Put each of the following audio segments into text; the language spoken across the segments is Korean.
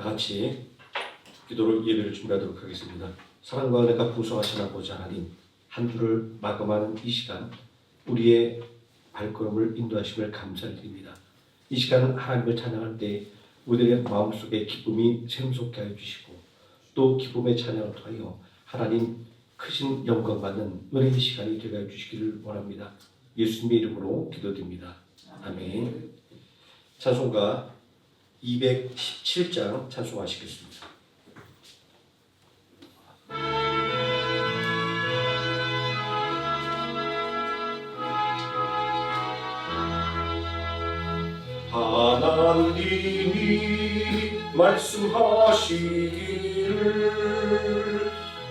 다 같이 기도를 예배를 준비하도록 하겠습니다. 사랑과 은혜가 풍성하신 아버지 하나님, 한 주를 마감하는 이 시간 우리의 발걸음을 인도하심을 감사드립니다. 이 시간 하나님을 찬양할 때 우리의 마음속에 기쁨이 샘솟게 하여 주시고 또 기쁨의 찬양을 통하여 하나님 크신 영광 받는 은혜의 시간이 되게 하여 주시기를 원합니다. 예수님의 이름으로 기도드립니다. 아멘. 찬송가 217장 찬송하시겠습니다. 하나님이 말씀하시기를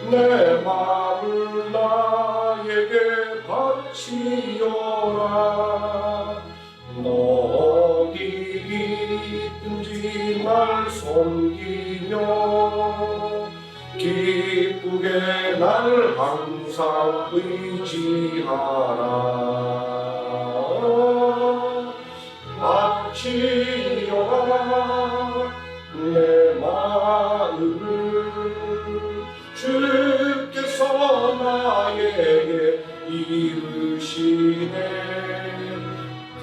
내 마음을 나에게 바치어라. 너 어디 있든지 날 섬기며 기쁘게 날 항상 의지하라. 바치어라 내 마음을 주께서 나에게 이르시네.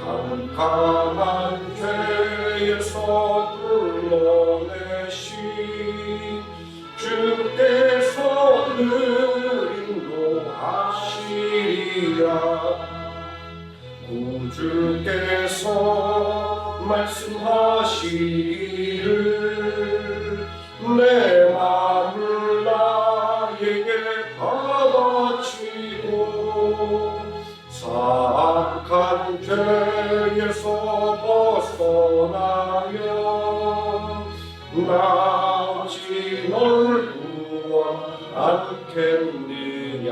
캄캄한 죄에서 불러내신 주께서 늘 인도하시리라. 구주께서 말씀하시기를 내 마음을 나에게 바치고 사악한 죄에서 벗어나며 나오지 널 구원하겠느냐.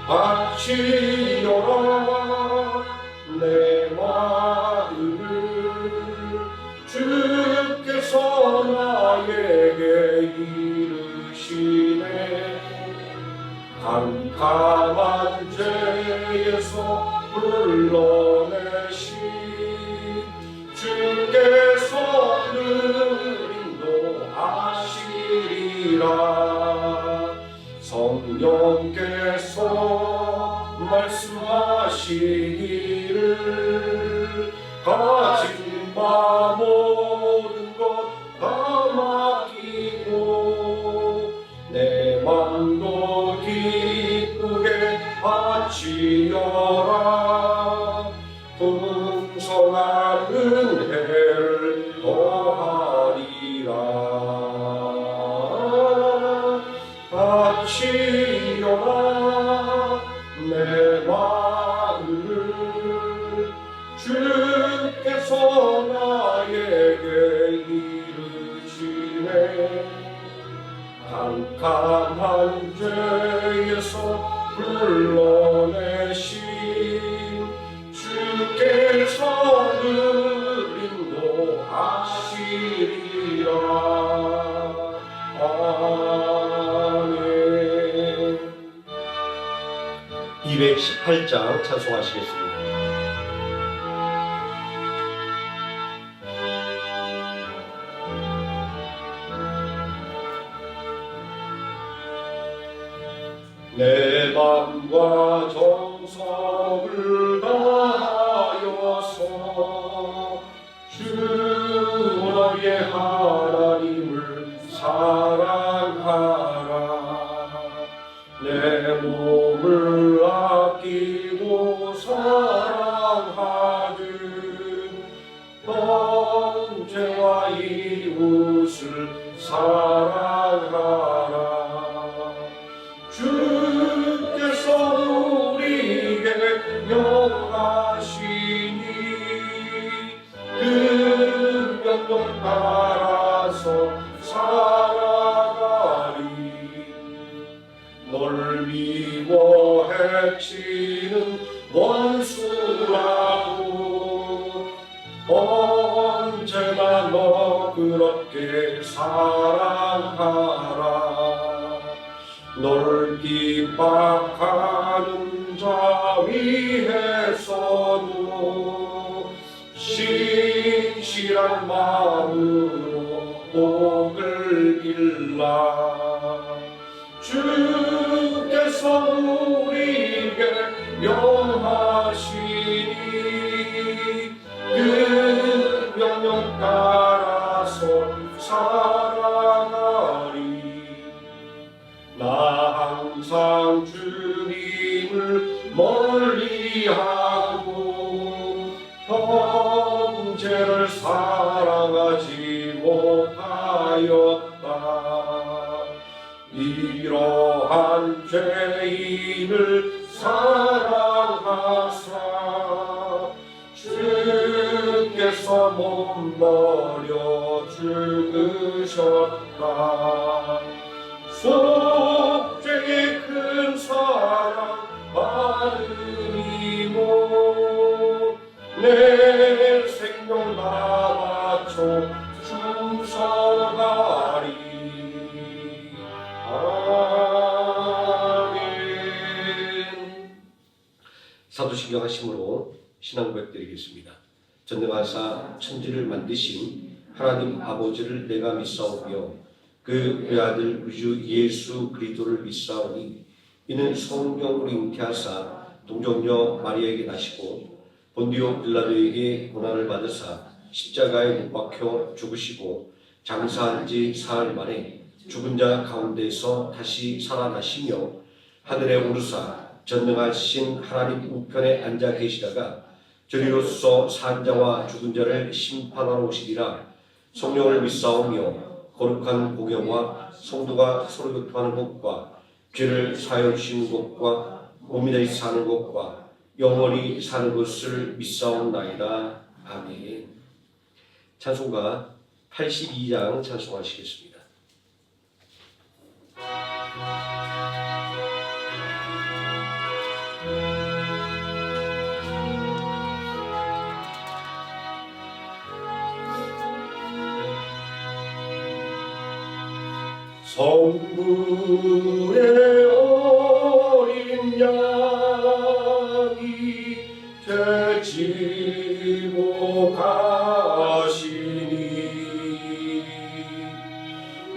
바치어라 내 마음을 주께서 나에게 이르시네. 캄캄한 죄에서 불러내신 주께서 늘 인도하시리라. 성령께서 말씀하시기를 가진 바 모든 것 다 맡기고 내 맘도 기쁘게 바치어라. 풍성한 은혜를 더하리라. 바치어라 내 마음을 주께서 나에게 이르시네. 캄캄한 죄에서 불러내신 주께서 늘 인도하시리라. 아멘. 218장 찬송하시겠습니다. 내 맘과 정성을 다하여서 주 너의 하나님을 사랑하라. 내 몸을 아끼고 사랑하듯 번제와 이웃을 사랑하라. 주께서 우리에게 명하시니 그 명령 따라서 살아가리. 널 미워 해치는 원수라도 언제나 너그럽게 사랑하라. 널 핍박하는 자 위에서도 신실한 주라. 주께서 우리에게 명하시니 그 명령 따라서 살아가리. 나 항상 주님을 멀리하고 형제를 사랑하지 못하였다. 이러한 죄인을 사랑하사 주께서 몸버려 죽으셨다. 속죄의 큰 사랑 받으리모 내 생명 다 바쳐 충성하리. 아멘. 사도신경 하심으로 신앙 고백드리겠습니다. 전능하사 천지를 만드신 하나님 아버지를 내가 믿사오며 그 외아들 우주 예수 그리스도를 믿사오니 이는 성령으로 잉태하사 동정녀 마리아에게 나시고 본디오 빌라도에게 고난을 받으사 십자가에 못 박혀 죽으시고 장사한 지 사흘 만에 죽은 자 가운데서 다시 살아나시며 하늘에 오르사 전능하신 하나님 우편에 앉아 계시다가 저리로서 산 자와 죽은 자를 심판하러 오시리라. 성령을 믿사오며 거룩한 공영과 성도가 서로 교통하는 것과 죄를 사하여 주시는 것과 몸이 다시 사는 것과 영원히 사는 것을 믿사옵나이다. 아멘. 찬송가 82장 찬송하시겠습니다. 성부의 어린 양이 죄 지고 가시니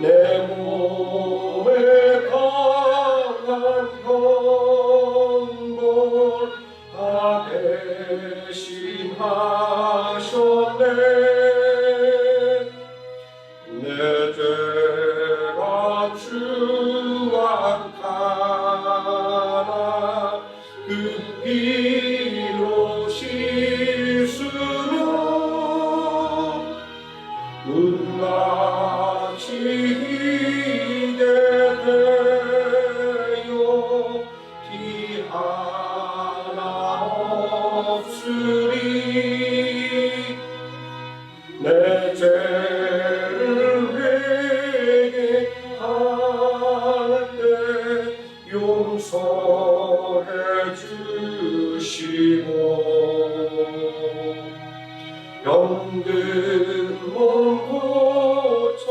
내 몸에 강한 형벌 다 대신하셨네. 내 죄가 추악하나 그 피로 씻으며 은같이 희게 되어 피 하나 없으리. 내 죄를 회개할 때 용서해 주시고 병든 몸 고쳐주사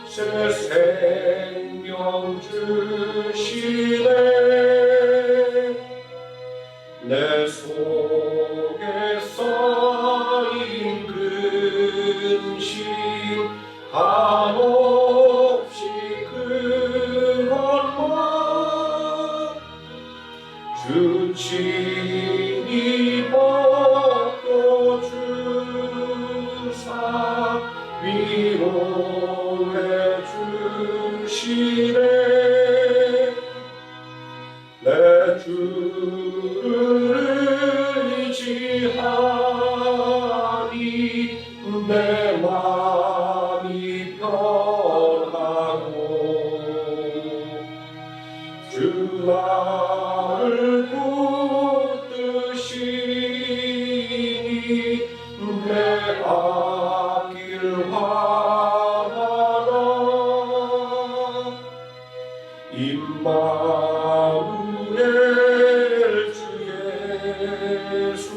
새 생명 주시네. 내 속에 쌓인 근심 한없이 큰 원망 주 친히 벗겨주사 위로해 주시네. 내 주를 의지하니 내 마음이 편하고 주 나를 붙드시니 내 앞길 환하라. 임마누엘 주 예수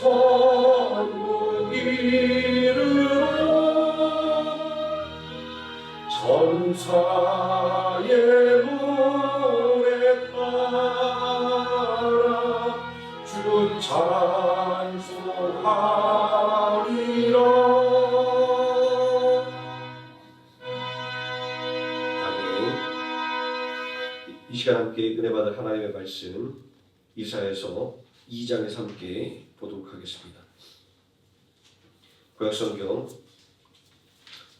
천국 이르러 천사의 노래 따라 주 찬송하리라. 이 시간 함께 은혜 받을 하나님의 말씀 이사야서 2장에서 함께 보도록 하겠습니다. 구약성경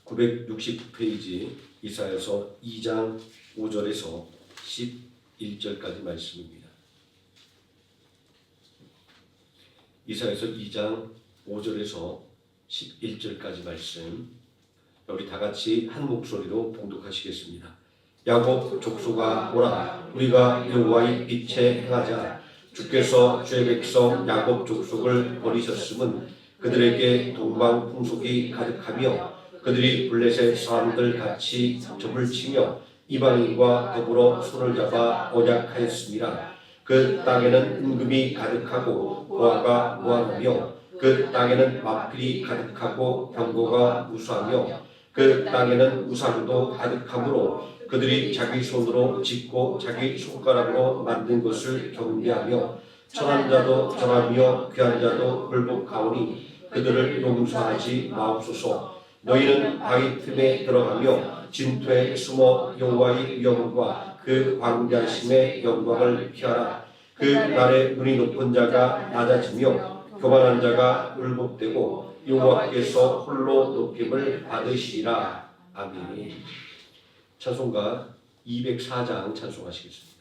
960페이지 이사야서 2장 5절에서 11절까지 말씀입니다. 이사야서 2장 5절에서 11절까지 말씀, 우리 다 같이 한 목소리로 봉독하시겠습니다. 야곱 족속아 오라, 우리가 여호와의 빛에 행하자. 주께서 주의 백성 야곱 족속을 버리셨음은 그들에게 동방 풍속이 가득하며 그들이 블레셋 사람들 같이 점을 치며 이방인과 더불어 손을 잡아 언약하였습니다. 그 땅에는 은금이 가득하고 보화가 무한하며 그 땅에는 마필이 가득하고 병거가 무수하며 그 땅에는 우상도 가득하므로 그들이 자기 손으로 짓고 자기 손가락으로 만든 것을 경배하며 천한 자도 전하며 귀한 자도 굴복하오니 그들을 용서하지 마옵소서. 너희는 바위 틈에 들어가며 진토에 숨어 여호와의 영광과 그 광대하심의 영광을 피하라. 그 날에 눈이 높은 자가 낮아지며 교만한 자가 굴복되고 여호와께서 홀로 높임을 받으시리라. 아멘. 찬송가 204장 찬송하시겠습니다.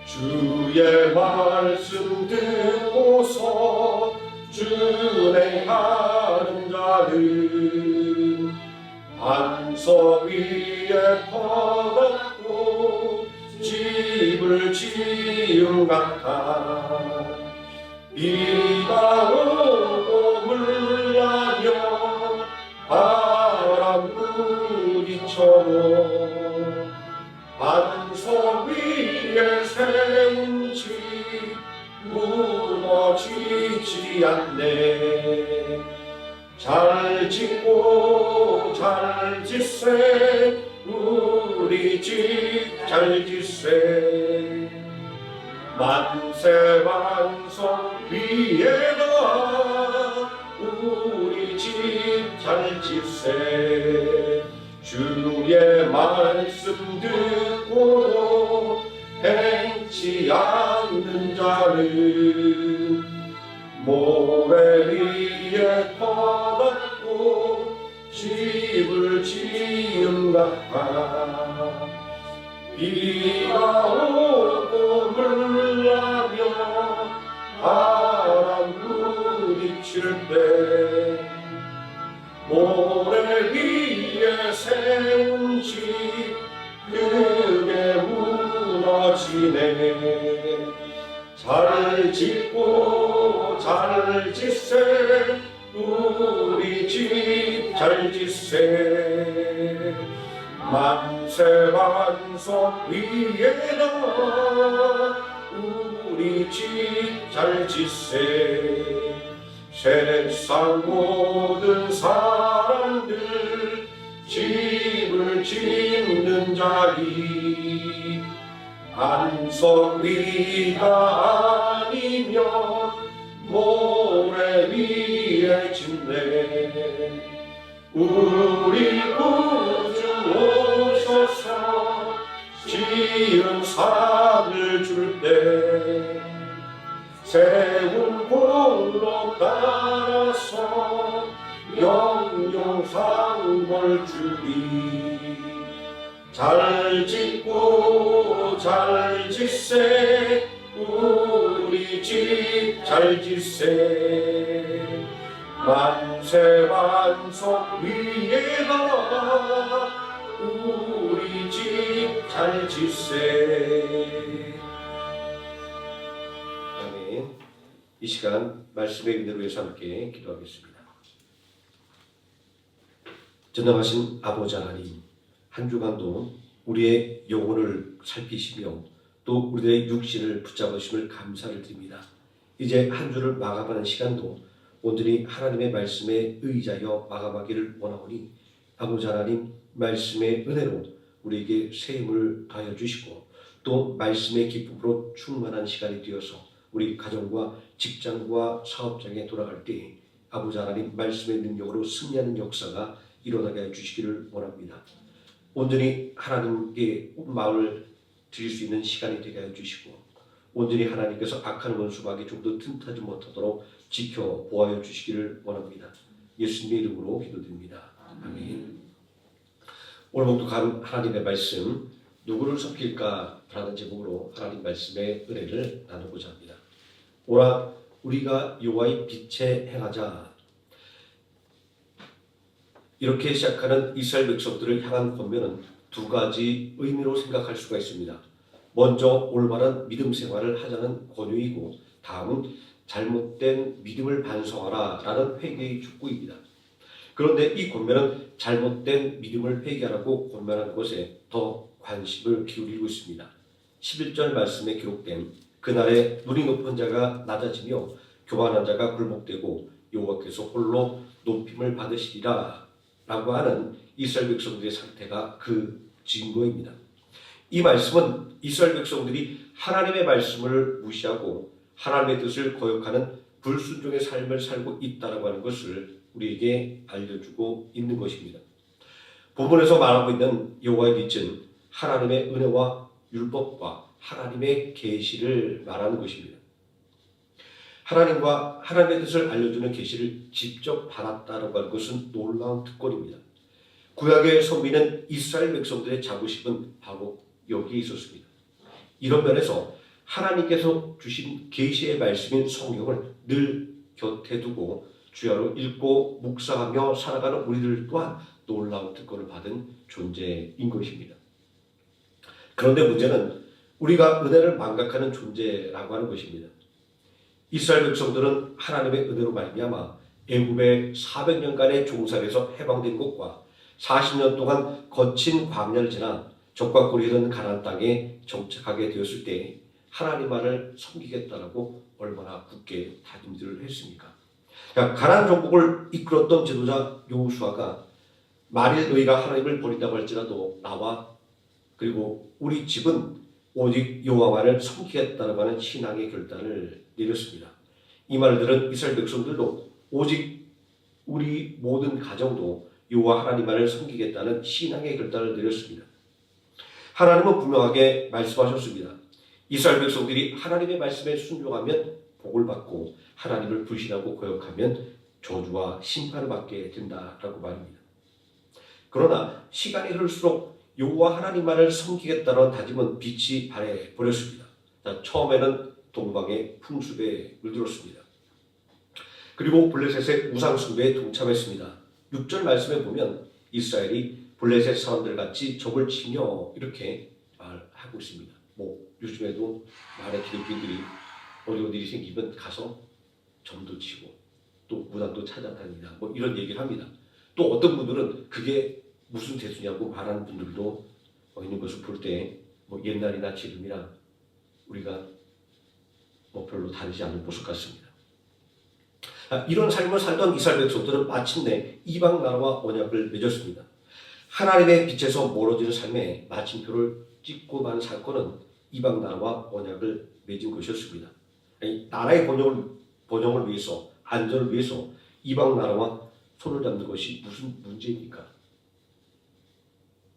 주의 말씀 듣고서 준행하는 자는 반석 위에 터졌고 집을 지은 같아. 비가 오고 물나며 바람 부딪혀도 반석 위에 세운 집 무너지지 않네. 잘 짓고 잘 짓세 우리 집 잘 짓세. 만세 반석 위에다 우리 집 잘 짓세. 주의 말씀 듣고도 행치 않는 자는 모래 위에 터졌고 집을 지은 같아. 비가 오고 물나며 바람 부딪힐 때 모래 위에 세운 집 크게 무너지네. 잘 짓고 잘 짓세 우리 집 잘 짓세. 만세 반석 위에다 우리 집 잘 짓세. 세상 모든 사람들 집을 짓는 자리 반석 위가 아니면 모래 위에 짓네. 우리 구주 오셔서 지은 산을 줄 때 세운 골로 따라서 영영 상벌 주리. 잘 짓고 잘 짓세 우리 집 잘 짓세. 만세 반석 위에다 우리 집 잘 짓세. 아멘. 이 시간 말씀의 은혜로 해서 함께 기도하겠습니다. 전능하신 아버지 하나님, 한 주간도 우리의 영혼을 살피시며 또 우리의 육신을 붙잡으심을 감사를 드립니다. 이제 한 주를 마감하는 시간도 온전히 하나님의 말씀에 의지하여 마감하기를 원하오니 아버지 하나님, 말씀의 은혜로 우리에게 새 힘을 더하여 주시고 또 말씀의 기쁨으로 충만한 시간이 되어서 우리 가정과 직장과 사업장에 돌아갈 때 아버지 하나님 말씀의 능력으로 승리하는 역사가 일어나게 해주시기를 원합니다. 온전히 하나님께 마음을 드릴 수 있는 시간이 되게 해주시고 온전히 하나님께서 악한 원수마귀 좀 더 틈타지 못하도록 지켜 보호하여 주시기를 원합니다. 예수님의 이름으로 기도드립니다. 아멘. 오늘 목독한 하나님의 말씀, 누구를 섬길까 라는 제목으로 하나님 말씀의 은혜를 나누고자 합니다. 오라 우리가 여호와의 빛에 행하자. 이렇게 시작하는 이스라엘 백성들을 향한 권면은 두 가지 의미로 생각할 수가 있습니다. 먼저 올바른 믿음 생활을 하자는 권유이고 다음은 잘못된 믿음을 반성하라 라는 회개의 축구입니다. 그런데 이 권면은 잘못된 믿음을 회개하라고 권면하는 것에 더 관심을 기울이고 있습니다. 11절 말씀에 기록된 그날에 눈이 높은 자가 낮아지며 교만한 자가 굴복되고 여호와께서 홀로 높임을 받으시리라 라고 하는 이스라엘 백성들의 상태가 그 증거입니다. 이 말씀은 이스라엘 백성들이 하나님의 말씀을 무시하고 하나님의 뜻을 거역하는 불순종의 삶을 살고 있다고 하는 것을 우리에게 알려주고 있는 것입니다. 본문에서 말하고 있는 여호와의 빛은 하나님의 은혜와 율법과 하나님의 계시를 말하는 것입니다. 하나님과 하나님의 뜻을 알려주는 계시를 직접 받았다고 하는 것은 놀라운 특권입니다. 구약의 선비는 이스라엘 백성들의 자부심은 바로 여기에 있었습니다. 이런 면에서 하나님께서 주신 계시의 말씀인 성경을 늘 곁에 두고 주야로 읽고 묵상하며 살아가는 우리들 또한 놀라운 특권을 받은 존재인 것입니다. 그런데 문제는 우리가 은혜를 망각하는 존재라고 하는 것입니다. 이스라엘 백성들은 하나님의 은혜로 말미암아 애굽의 400년간의 종살에서 해방된 것과 40년 동안 거친 광야를 지나 적과 꿀이 흐르는 가나안 땅에 정착하게 되었을 때 하나님만을 섬기겠다라고 얼마나 굳게 다짐들을 했습니까? 가나안 정복을 이끌었던 지도자 여호수아가 만일 너희가 하나님을 버린다고 할지라도 나와 그리고 우리 집은 오직 여호와만을 섬기겠다라고 하는 신앙의 결단을 내렸습니다. 이 말을 들은 이스라엘 백성들도 오직 우리 모든 가정도 여호와 하나님만을 섬기겠다는 신앙의 결단을 내렸습니다. 하나님은 분명하게 말씀하셨습니다. 이스라엘 백성들이 하나님의 말씀에 순종하면 복을 받고 하나님을 불신하고 거역하면 저주와 심판을 받게 된다라고 말입니다. 그러나 시간이 흐를수록 여호와 하나님만을 섬기겠다는 다짐은 빛이 발해 버렸습니다. 처음에는 동방의 풍습에 물들었습니다. 그리고 블레셋의 우상숭배에 동참했습니다. 6절 말씀에 보면 이스라엘이 블레셋 사람들 같이 적을 치며 이렇게 말하고 있습니다. 요즘에도 말의 기독교인들이 어디 일이 생기면 가서 점도 치고 또 무당도 찾아다니다 이런 얘기를 합니다. 또 어떤 분들은 그게 무슨 대수냐고 말하는 분들도 있는 것을 볼 때 옛날이나 지금이나 우리가 별로 다르지 않은 모습 같습니다. 이런 삶을 살던 이스라엘 백성들은 마침내 이방 나라와 언약을 맺었습니다. 하나님의 빛에서 멀어지는 삶에 마침표를 찍고 만 사건은 이방 나라와 언약을 맺은 것이었습니다. 나라의 번영을 위해서, 안전을 위해서 이방 나라와 손을 잡는 것이 무슨 문제입니까?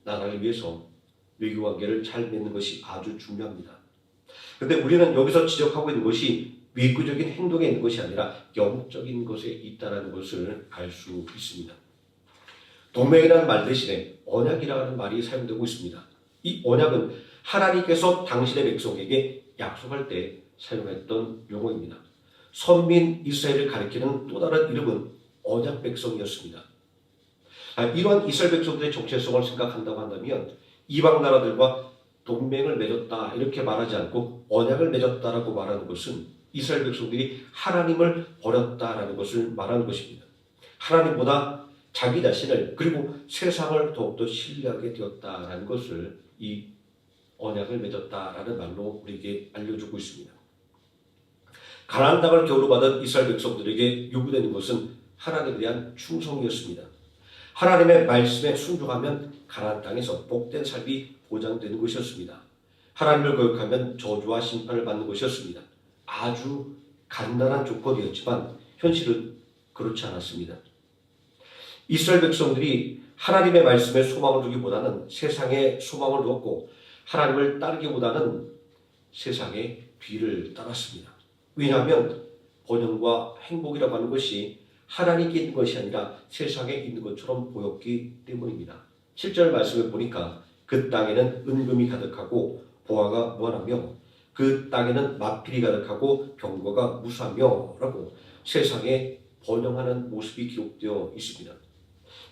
나라를 위해서 외교관계를 잘 맺는 것이 아주 중요합니다. 그런데 우리는 여기서 지적하고 있는 것이 외교적인 행동에 있는 것이 아니라 영적인 것에 있다는 것을 알 수 있습니다. 동맹이라는 말 대신에 언약이라는 말이 사용되고 있습니다. 이 언약은 하나님께서 당신의 백성에게 약속할 때 사용했던 용어입니다. 선민 이스라엘을 가리키는 또 다른 이름은 언약 백성이었습니다. 이러한 이스라엘 백성들의 정체성을 생각한다고 한다면 이방 나라들과 동맹을 맺었다 이렇게 말하지 않고 언약을 맺었다라고 말하는 것은 이스라엘 백성들이 하나님을 버렸다라는 것을 말하는 것입니다. 하나님보다 자기 자신을 그리고 세상을 더욱더 신뢰하게 되었다라는 것을 이 언약을 맺었다라는 말로 우리에게 알려주고 있습니다. 가나안 땅을 겨울로 받은 이스라엘 백성들에게 요구되는 것은 하나님에 대한 충성이었습니다. 하나님의 말씀에 순종하면 가나안 땅에서 복된 삶이 보장되는 것이었습니다. 하나님을 거역하면 저주와 심판을 받는 것이었습니다. 아주 간단한 조건이었지만 현실은 그렇지 않았습니다. 이스라엘 백성들이 하나님의 말씀에 소망을 두기보다는 세상에 소망을 두었고 하나님을 따르기보다는 세상의 뒤를 따랐습니다. 왜냐하면 번영과 행복이라고 하는 것이 하나님께 있는 것이 아니라 세상에 있는 것처럼 보였기 때문입니다. 7절 말씀을 보니까 그 땅에는 은금이 가득하고 보화가 무한하며 그 땅에는 마필이 가득하고 병거가 무수하며 라고 세상에 번영하는 모습이 기록되어 있습니다.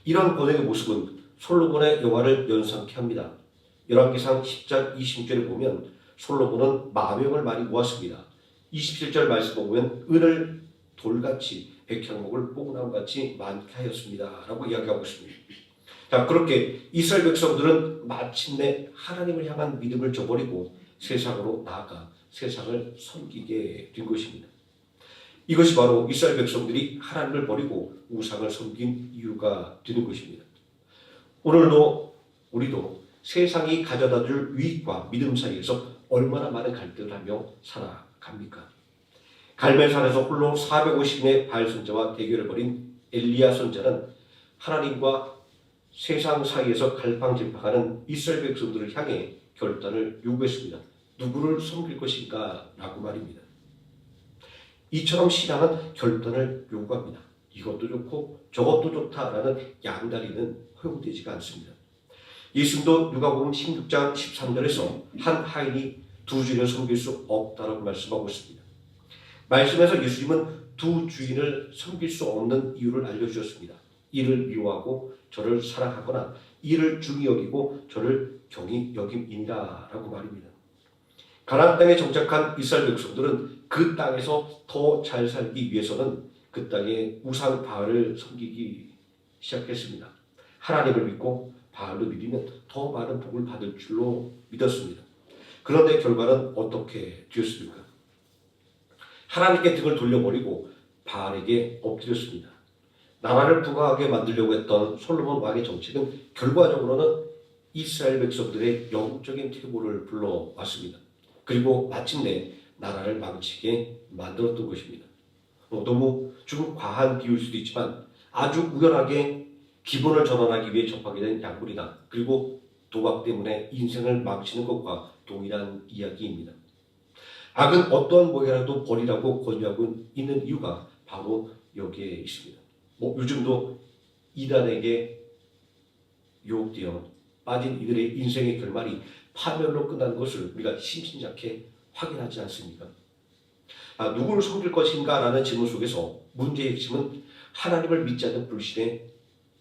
이런 번영의 모습은 솔로몬의 영화를 연상케 합니다. 열왕기상 10장 26절에 보면 솔로몬은 만명을 많이 모았습니다. 27절 말씀을 보면 은을 돌같이 백향목을 뽕나무같이 많게 하였습니다 라고 이야기하고 있습니다. 자, 그렇게 이스라엘 백성들은 마침내 하나님을 향한 믿음을 저버리고 세상으로 나아가 세상을 섬기게 된 것입니다. 이것이 바로 이스라엘 백성들이 하나님을 버리고 우상을 섬긴 이유가 되는 것입니다. 오늘도 우리도 세상이 가져다줄 유익과 믿음 사이에서 얼마나 많은 갈등을 하며 살아갑니까? 갈멜산에서 홀로 450인의 바알 선지자와 대결을 벌인 엘리야 선지자는 하나님과 세상 사이에서 갈팡질팡하는 이스라엘 백성들을 향해 결단을 요구했습니다. 누구를 섬길 것인가? 라고 말입니다. 이처럼 신앙은 결단을 요구합니다. 이것도 좋고 저것도 좋다라는 양다리는 허용되지가 않습니다. 예수님도 누가복음 16장 13절에서 한 하인이 두 주인을 섬길 수 없다라고 말씀하고 있습니다. 말씀에서 예수님은 두 주인을 섬길 수 없는 이유를 알려주셨습니다. 이를 미워하고 저를 사랑하거나 이를 중히 여기고 저를 경히 여김이니라 라고 말입니다. 가나안 땅에 정착한 이스라엘 백성들은 그 땅에서 더 잘 살기 위해서는 그 땅에 우상 바알을 섬기기 시작했습니다. 하나님을 믿고 바알을 믿으면 더 많은 복을 받을 줄로 믿었습니다. 그런데 결과는 어떻게 되었습니까? 하나님께 등을 돌려버리고 바알에게 엎드렸습니다. 나라를 부강하게 만들려고 했던 솔로몬 왕의 정책은 결과적으로는 이스라엘 백성들의 영적인 퇴보를 불러왔습니다. 그리고 마침내 나라를 망치게 만들었던 것입니다. 너무 좀 과한 비유일 수도 있지만 아주 우연하게 기본을 전환하기 위해 접하게 된 약물이다. 그리고 도박 때문에 인생을 망치는 것과 동일한 이야기입니다. 악은 어떠한 모양이라도 버리라고 권유하고 있는 이유가 바로 여기에 있습니다. 요즘도 이단에게 유혹되어 빠진 이들의 인생의 결말이 파멸로 끝나는 것을 우리가 심심찮게 확인하지 않습니까? 누구를 섬길 것인가 라는 질문 속에서 문제의 핵심은 하나님을 믿지 않는 불신에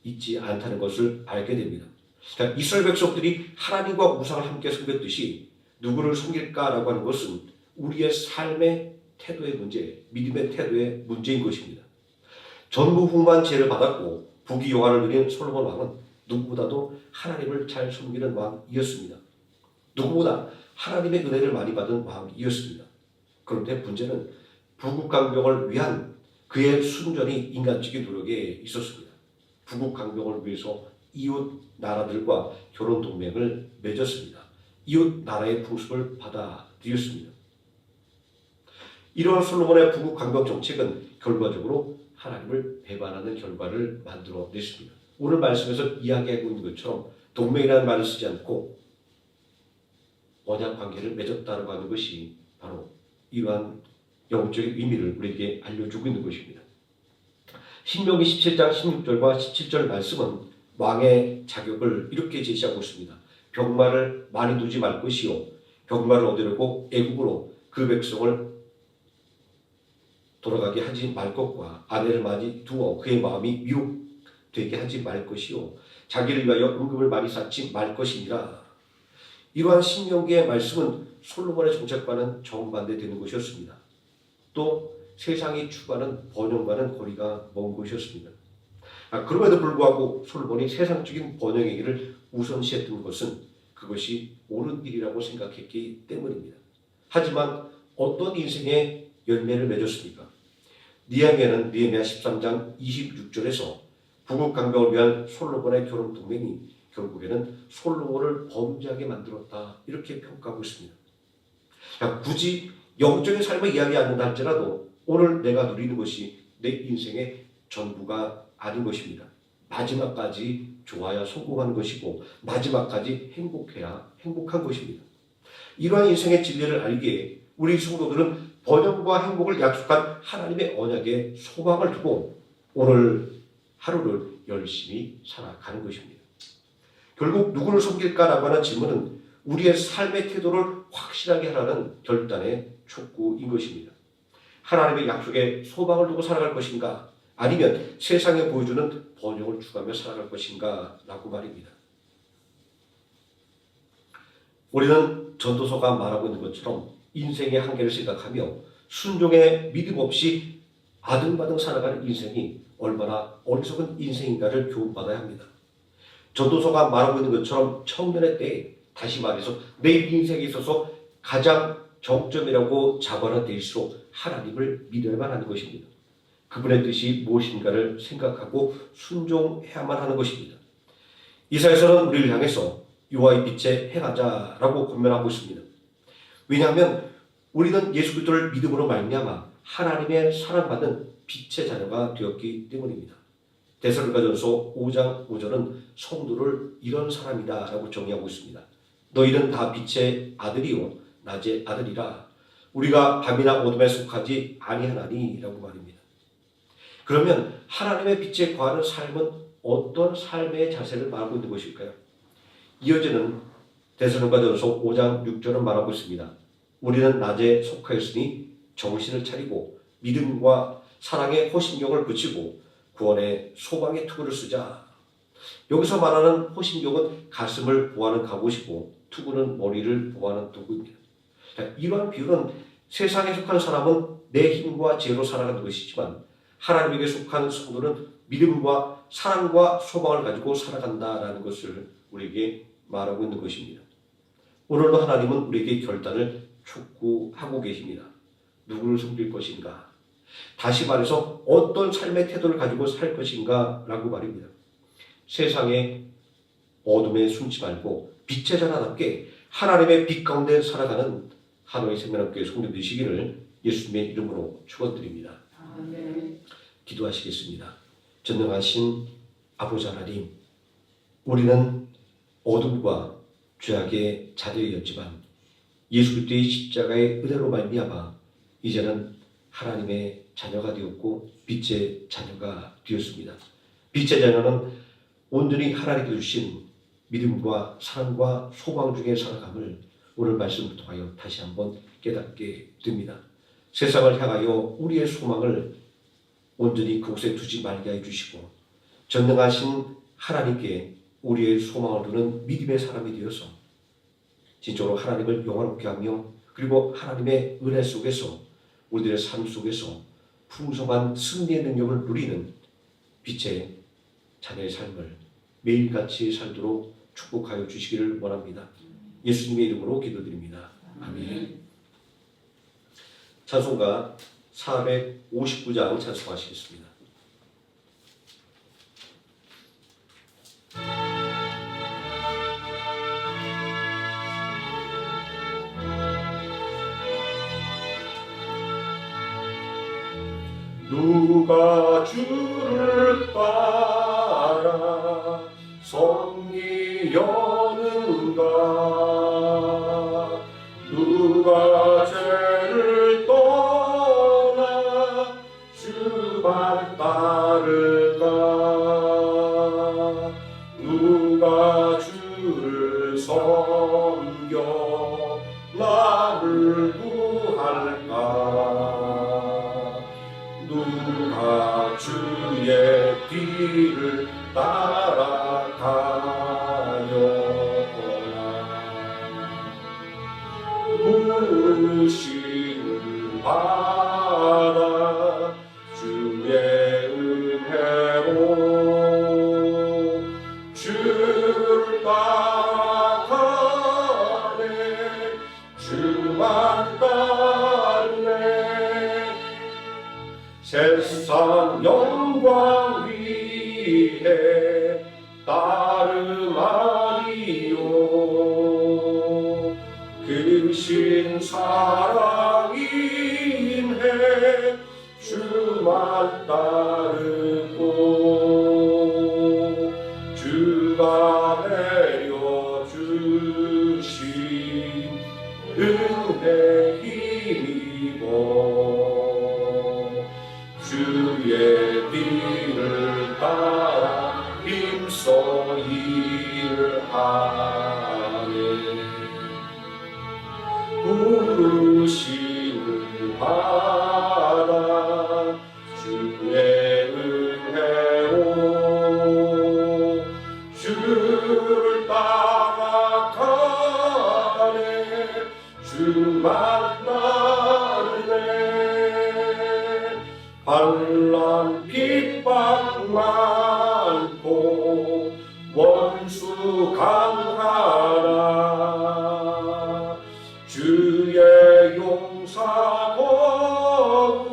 있지 않다는 것을 알게 됩니다. 이스라엘 백성들이 하나님과 우상을 함께 섬겼듯이 누구를 섬길까라고 하는 것은 우리의 삶의 태도의 문제, 믿음의 태도의 문제인 것입니다. 전무후무한 죄를 받았고 부귀 영화를 누린 솔로몬 왕은 누구보다도 하나님을 잘 섬기는 왕이었습니다. 누구보다 하나님의 은혜를 많이 받은 왕이었습니다. 그런데 문제는 부국강병을 위한 그의 순전히 인간적인 노력에 있었습니다. 부국강병을 위해서 이웃 나라들과 결혼 동맹을 맺었습니다. 이웃 나라의 풍습을 받아들였습니다. 이러한 솔로몬의 부국강병 정책은 결과적으로 하나님을 배반하는 결과를 만들어냈습니다. 오늘 말씀에서 이야기하고 있는 것처럼 동맹이라는 말을 쓰지 않고 언약 관계를 맺었다고 하는 것이 바로 이러한 영적인 의미를 우리에게 알려주고 있는 것입니다. 신명기 17장 16절과 17절 말씀은 왕의 자격을 이렇게 제시하고 있습니다. 병마를 많이 두지 말 것이요 병마를 얻으려고 애국으로 그 백성을 돌아가게 하지 말 것과 아내를 많이 두어 그의 마음이 미혹되게 하지 말 것이요 자기를 위하여 은금을 많이 쌓지 말 것이니라. 이러한 신명기의 말씀은 솔로몬의 정책과는 정반대되는 것이었습니다. 또 세상이 추구하는 번영과는 거리가 먼 것이었습니다. 그럼에도 불구하고 솔로몬이 세상적인 번영의 길을 우선시했던 것은 그것이 옳은 일이라고 생각했기 때문입니다. 하지만 어떤 인생의 열매를 맺었습니까? 느헤미야는 느헤미야 13장 26절에서 북극 강병을 위한 솔로몬의 결혼 동맹이 결국에는 솔로몬을 범죄하게 만들었다 이렇게 평가하고 있습니다. 굳이 영적인 삶을 이야기 않는다 할지라도 오늘 내가 누리는 것이 내 인생의 전부가 아닌 것입니다. 마지막까지 좋아야 성공하는 것이고 마지막까지 행복해야 행복한 것입니다. 이러한 인생의 진리를 알기에 우리 성도들은 번영과 행복을 약속한 하나님의 언약에 소망을 두고 오늘 하루를 열심히 살아가는 것입니다. 결국 누구를 섬길까라고 하는 질문은 우리의 삶의 태도를 확실하게 하라는 결단의 촉구인 것입니다. 하나님의 약속에 소망을 두고 살아갈 것인가 아니면 세상에 보여주는 번영을 추구하며 살아갈 것인가 라고 말입니다. 우리는 전도서가 말하고 있는 것처럼 인생의 한계를 생각하며 순종의 믿음 없이 아등바등 살아가는 인생이 얼마나 어리석은 인생인가를 교훈받아야 합니다. 전도서가 말하고 있는 것처럼 청년의 때에 다시 말해서 내 인생에 있어서 가장 정점이라고 자관한 때일수록 하나님을 믿어야만 하는 것입니다. 그분의 뜻이 무엇인가를 생각하고 순종해야만 하는 것입니다. 이사야서는 우리를 향해서 여호와의 빛에 행하자라고 권면하고 있습니다. 왜냐하면 우리는 예수 그리스도를 믿음으로 말미암아 하나님의 사랑받은 빛의 자녀가 되었기 때문입니다. 데살로니가전서 5장 5절은 성도를 이런 사람이다 라고 정의하고 있습니다. 너희는 다 빛의 아들이요 낮의 아들이라 우리가 밤이나 어둠에 속하지 아니하나니 라고 말입니다. 그러면 하나님의 빛에 거하는 삶은 어떤 삶의 자세를 말하고 있는 것일까요? 이어지는 데살로니가전서 5장 6절은 말하고 있습니다. 우리는 낮에 속하였으니 정신을 차리고 믿음과 사랑의 호신경을 붙이고 구원의 소망의 투구를 쓰자. 여기서 말하는 호신경은 가슴을 보호하는 갑옷이고 투구는 머리를 보호하는 도구입니다. 이러한 비유는 세상에 속한 사람은 내 힘과 지혜로 살아가는 것이지만 하나님에게 속한 성도는 믿음과 사랑과 소망을 가지고 살아간다라는 것을 우리에게 말하고 있는 것입니다. 오늘도 하나님은 우리에게 결단을 촉구하고 계십니다. 누구를 섬길 것인가? 다시 말해서 어떤 삶의 태도를 가지고 살 것인가? 라고 말입니다. 세상의 어둠에 숨지 말고 빛의 자녀답게 하나님의 빛 가운데 살아가는 하노이 생명학교의 성도 되시기를 예수님의 이름으로 축원드립니다. 아멘. 기도하시겠습니다. 전능하신 아버지 하나님, 우리는 어둠과 죄악의 자녀였지만 예수 그리스도의 십자가의 은혜로 말미암아 이제는 하나님의 자녀가 되었고 빛의 자녀가 되었습니다. 빛의 자녀는 온전히 하나님께 주신 믿음과 사랑과 소망 중에 살아감을 오늘 말씀을 통하여 다시 한번 깨닫게 됩니다. 세상을 향하여 우리의 소망을 온전히 그곳에 두지 말게 해주시고 전능하신 하나님께 우리의 소망을 두는 믿음의 사람이 되어서 진짜로 하나님을 영화롭게 하며 그리고 하나님의 은혜 속에서 우리들의 삶 속에서 풍성한 승리의 능력을 누리는 빛의 자녀의 삶을 매일같이 살도록 축복하여 주시기를 원합니다. 예수님의 이름으로 기도드립니다. 아멘. 찬송가 459장 찬송하시겠습니다. 누가 주를 따라 섬기려는가? 누가 죄를 떠나 주만 따를까? 누가 주를 섬겨 나를 구할까? 누가 주의 뒤를 따라가려나? 부르심을 받아 주의 은혜로 따름하리요. 크신 사랑 인해 주만 따르고 주가 내려 주신 은혜 힘입어 주의 뒤를 따라 힘써 일하네. 부르심을 받아 주의 은혜로 주를 따라가네. 주만 따르네. 반란 핍박 많고 원수 강하나 주의 용사 거룩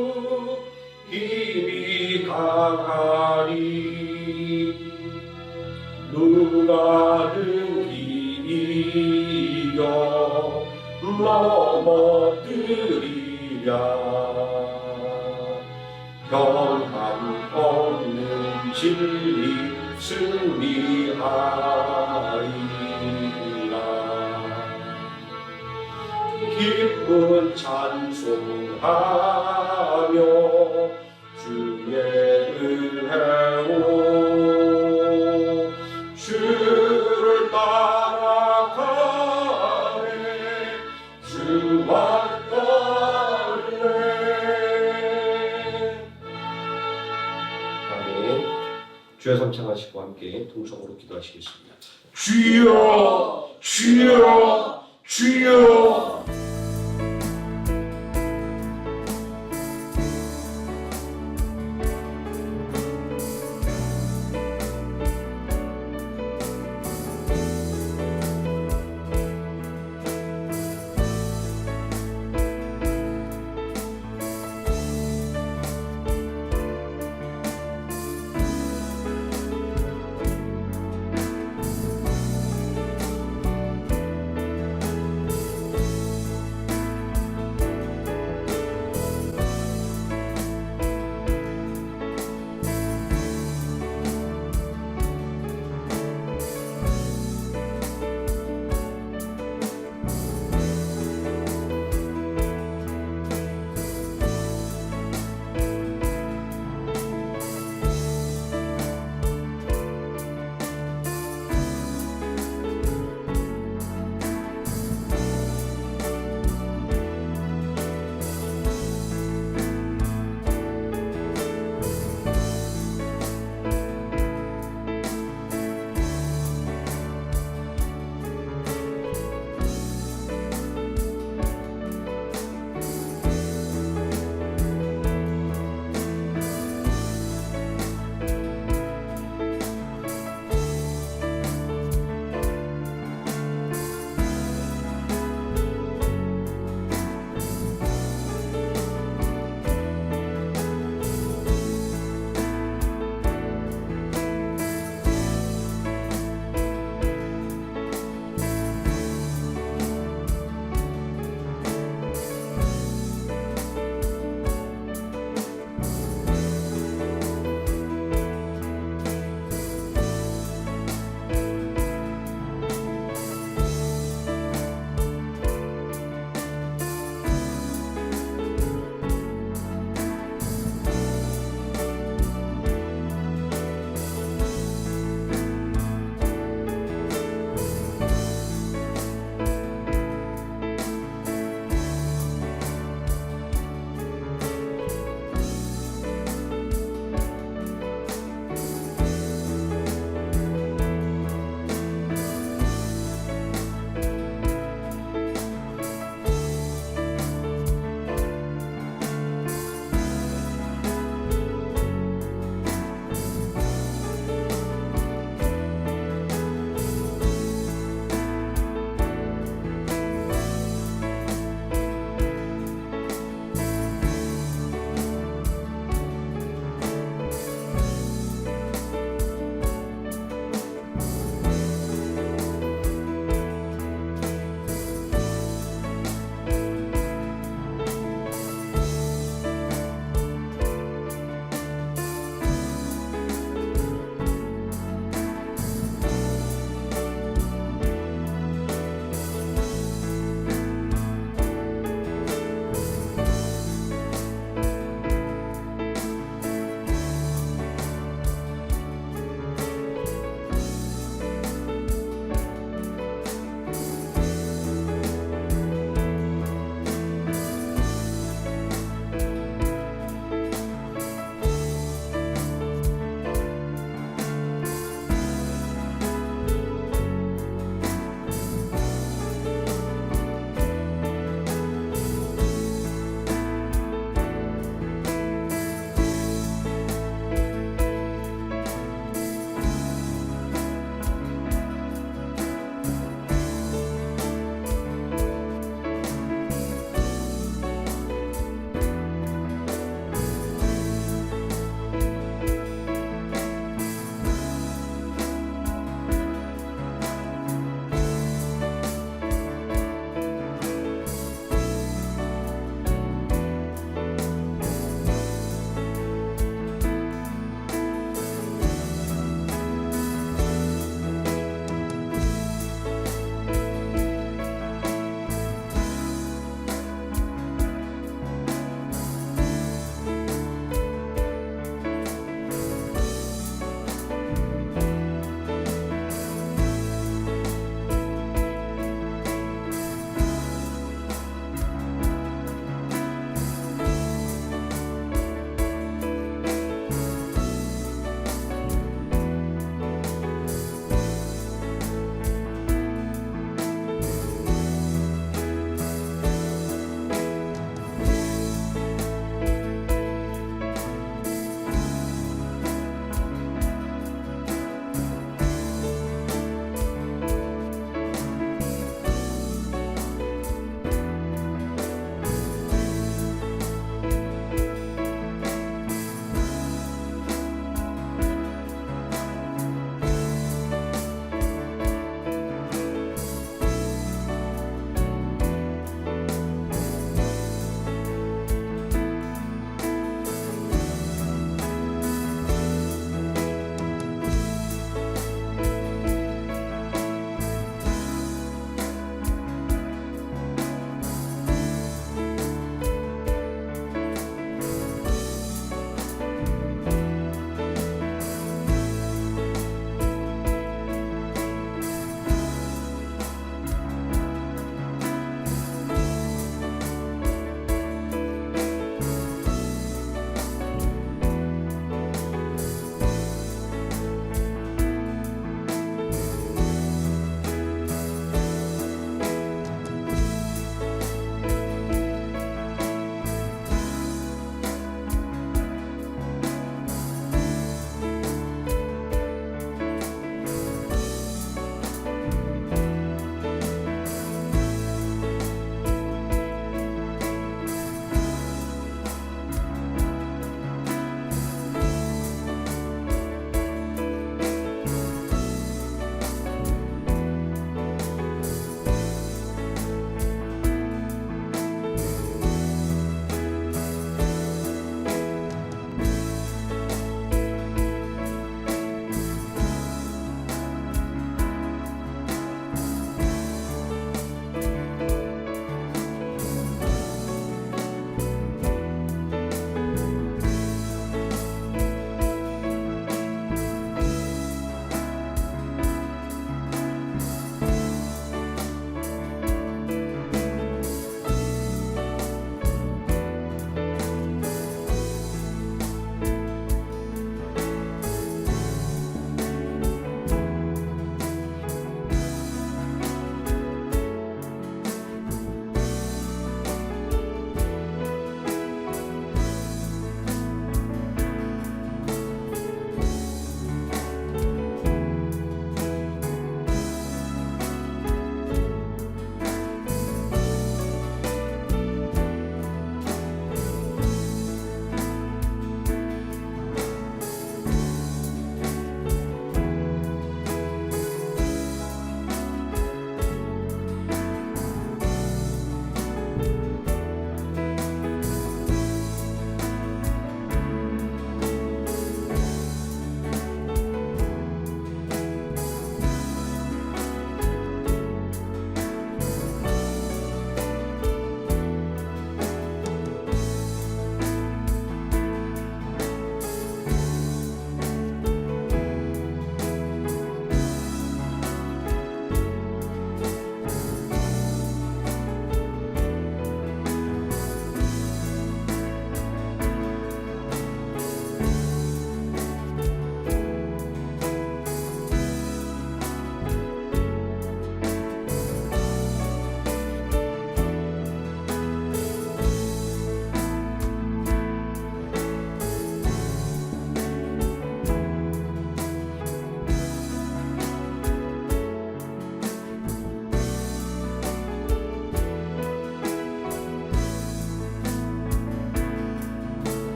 힘이 강하리. 누가 능히 이겨 넘어뜨리랴. 변함 없는 진리 승리하리라. 기쁜 찬송하며 주의 은혜로 주를 따라가네. 주만 따르네. 아멘. 주여 삼창하시고 함께 동성으로 기도하시겠습니다. 주여 주여 주여.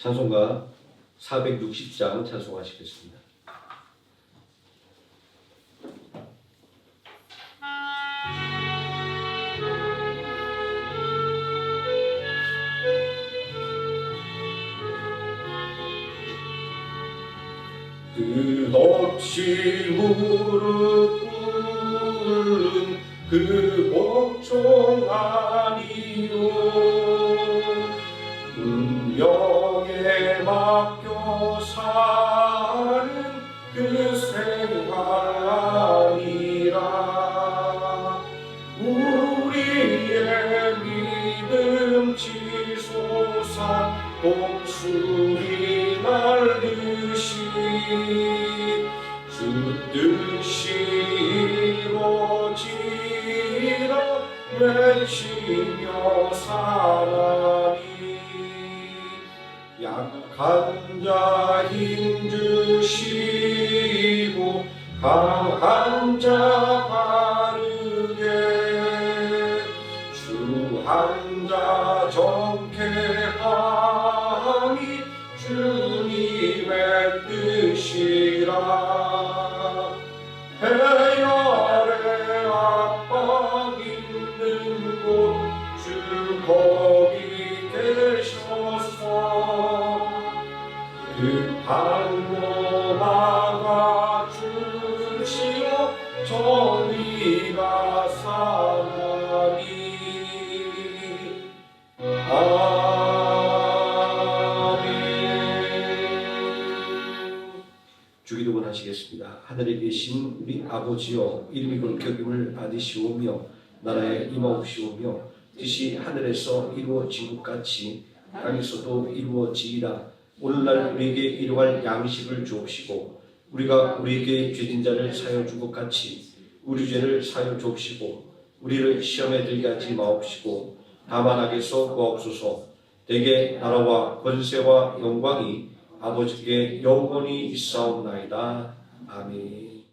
찬송가 460장 찬송하시겠습니다. 끝없이 무릎 꿇는 그 복종 아니요 운명에 맡겨 사는 그 생활 아니라 우리의 믿음 지솟아 목숨이 날듯이 주 뜻이 이루어지라 외치며 살아니 약한 자 힘주시고 강한 자 바르게 주한 자 정케하니 주님의 뜻이라 해열의 압박 있는 곳 주 거기 계셔서 그 발로 막아주시어 정의가 사나니 주기도 원하시겠습니다. 하늘에 계신 우리 아버지여, 이름이 거룩히 여김을 받으시오며 나라에 임하옵시오며 뜻이 하늘에서 이루어진 것 같이 땅에서도 이루어지이다. 오늘날 우리에게 일용할 양식을 주옵시고 우리가 우리에게 죄진 자를 사하여 준 것 같이 우리 죄를 사하여 주옵시고 우리를 시험에 들게 하지 마옵시고 다만 악에서 구하옵소서. 대개 나라와 권세와 영광이 아버지께 영원히 있사옵나이다. 아멘.